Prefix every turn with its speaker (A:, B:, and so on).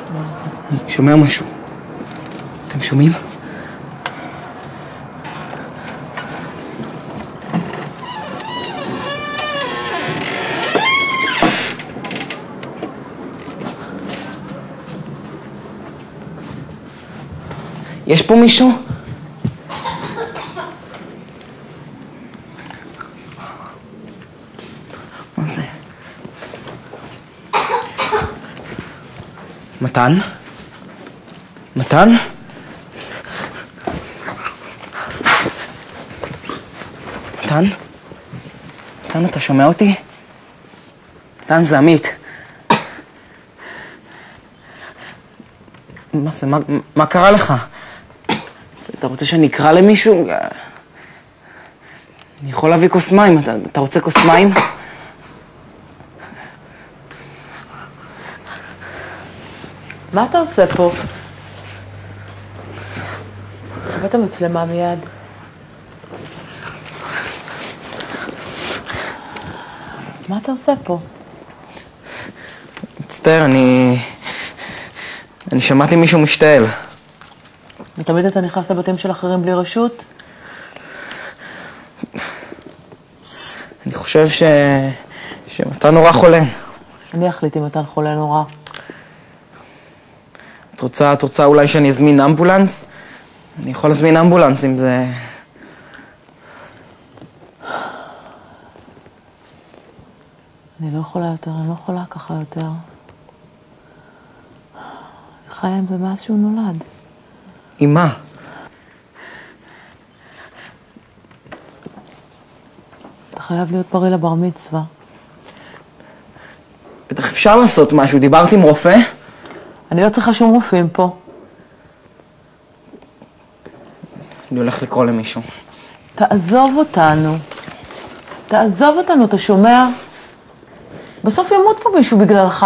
A: אני שומע משהו. אתם שומעים? יש פה מישהו? מה זה? מתן? מתן? מתן? מתן, אתה שומע אותי? מתן, זה עמית. מה זה? מה קרה לך? אתה רוצה שאני אקרא למישהו? אני יכול להביא כוס מים. אתה רוצה כוס מים?
B: מה אתה עושה פה? הבאת מצלמה מיד. מה אתה עושה פה?
A: מצטער, אני שמעתי מישהו משתעל.
B: ותמיד אתה נכנס לבתים של אחרים בלי רשות?
A: אני חושב שמתן נורא חולה.
B: אני אחליט אם מתן חולה נורא.
A: את רוצה אולי שאני אזמין אמבולנס? אני יכול להזמין אמבולנס אם זה...
B: אני לא יכולה יותר, אני לא יכולה ככה יותר. אני חיה עם זה מאז שהוא נולד.
A: עם מה?
B: אתה חייב להיות בריא לבר מצווה.
A: בטח אפשר לעשות משהו. דיברתי עם רופא?
B: אני לא צריכה שום רופאים פה.
A: אני הולך לקרוא למישהו.
B: תעזוב אותנו. תעזוב אותנו, אתה שומע? בסוף ימות פה מישהו בגללך.